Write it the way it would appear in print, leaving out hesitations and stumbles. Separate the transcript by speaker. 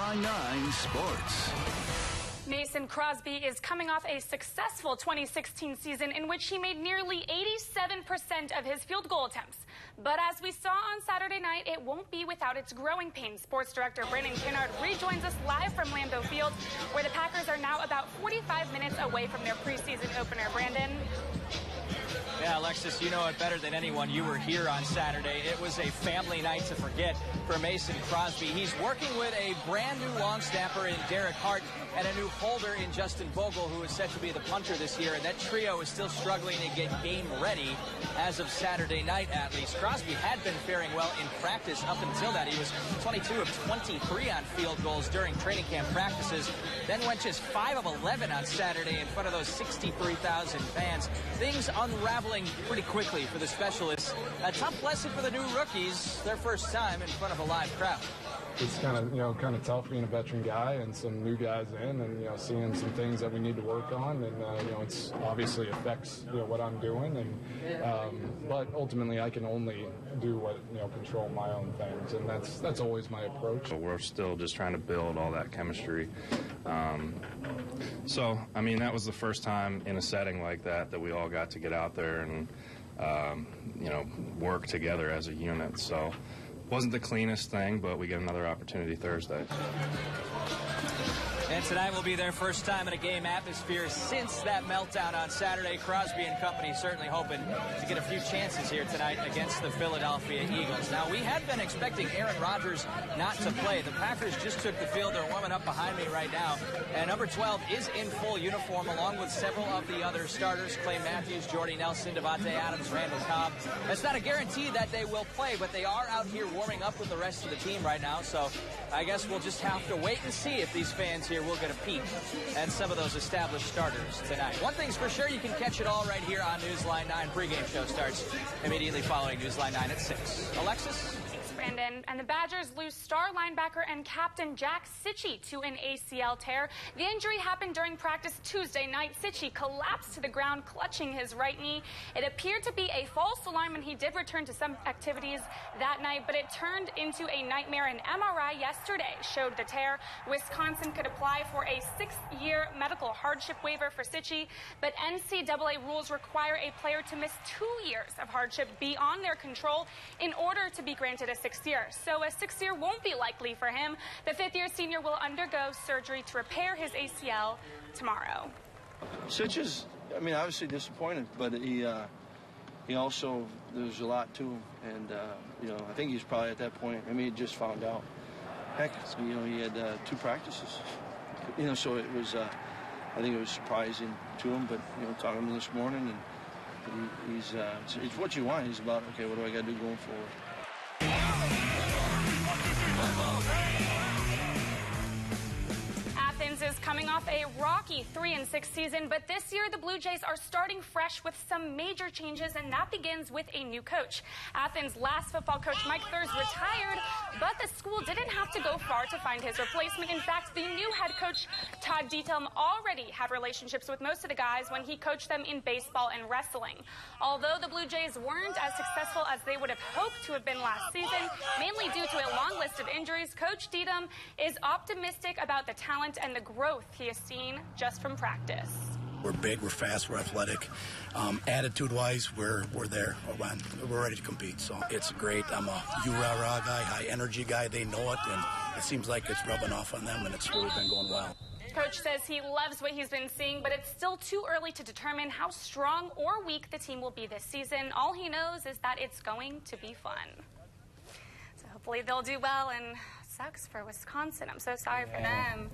Speaker 1: Newsline 9 Sports.
Speaker 2: Mason Crosby is coming off a successful 2016 season in which he made nearly 87% of his field goal attempts. But as we saw on Saturday night, it won't be without its growing pains. Sports director Brandon Kinnard rejoins us live from Lambeau Field, where the Packers are now about 45 minutes away from their preseason opener. Brandon?
Speaker 3: Yeah, Alexis, you know it better than anyone. You were here on Saturday. It was a family night to forget for Mason Crosby. He's working with a brand new long snapper in Derek Hart and a new holder in Justin Bogle, who is set to be the punter this year. And that trio is still struggling to get game ready as of Saturday night, at least. Crosby had been faring well in practice up until that. He was 22 of 23 on field goals during training camp practices, then went just 5 of 11 on Saturday in front of those 63,000 fans. Things unraveling pretty quickly for the specialists. A tough lesson for the new rookies, their first time in front of a live crowd.
Speaker 4: It's kind of tough being a veteran guy and some new guys in, and seeing some things that we need to work on, and it's obviously affects what I'm doing, and but ultimately I can only do what control my own things, and that's always my approach.
Speaker 5: We're still just trying to build all that chemistry. So I mean, that was the first time in a setting like that we all got to get out there and work together as a unit. So. Wasn't the cleanest thing, but we get another opportunity Thursday.
Speaker 3: And tonight will be their first time in a game atmosphere since that meltdown on Saturday. Crosby and company certainly hoping to get a few chances here tonight against the Philadelphia Eagles. Now, we had been expecting Aaron Rodgers not to play. The Packers just took the field. They're warming up behind me right now. And number 12 is in full uniform, along with several of the other starters: Clay Matthews, Jordy Nelson, Devontae Adams, Randall Cobb. It's not a guarantee that they will play, but they are out here warming up with the rest of the team right now. So I guess we'll just have to wait and see if these fans here will get a peek at some of those established starters tonight. One thing's for sure, you can catch it all right here on Newsline 9. Pregame show starts immediately following Newsline 9 at 6. Alexis?
Speaker 2: Brandon. And the Badgers lose star linebacker and captain Jack Sitchie to an ACL tear. The injury happened during practice Tuesday night. Sitchie collapsed to the ground, clutching his right knee. It appeared to be a false alarm, and he did return to some activities that night, but it turned into a nightmare. An MRI yesterday showed the tear. Wisconsin could apply for a 6-year medical hardship waiver for Sitchie, but NCAA rules require a player to miss 2 years of hardship beyond their control in order to be granted a 6th year. So a 6th year won't be likely for him. The 5th-year senior will undergo surgery to repair his ACL tomorrow.
Speaker 6: Sitch is, obviously disappointed, but he also, there's a lot to him, and I think he's probably at that point. He just found out. Heck, he had 2 practices. So it was, I think it was surprising to him, but talking to him this morning, and he's it's what you want. He's about, okay, what do I got to do going forward?
Speaker 2: Athens is coming off a rocky 3-6 season, but this year the Blue Jays are starting fresh with some major changes, and that begins with a new coach. Athens' last football coach, Mike Thurs, retired, but the school didn't have to go far to find his replacement. In fact, the new head coach, Todd Dietelm, already had relationships with most of the guys when he coached them in baseball and wrestling. Although the Blue Jays weren't as successful as they would have hoped to have been last season, mainly due to a long list of injuries, Coach Dietelm is optimistic about the talent and the growth he has seen just from practice.
Speaker 7: We're big, we're fast, we're athletic. Attitude-wise, we're there. We're ready to compete, so it's great. I'm a you-rah-rah guy, high-energy guy. They know it, and it seems like it's rubbing off on them, and it's really been going well.
Speaker 2: Coach says he loves what he's been seeing, but it's still too early to determine how strong or weak the team will be this season. All he knows is that it's going to be fun. So hopefully they'll do well, and sucks for Wisconsin. I'm so sorry for them.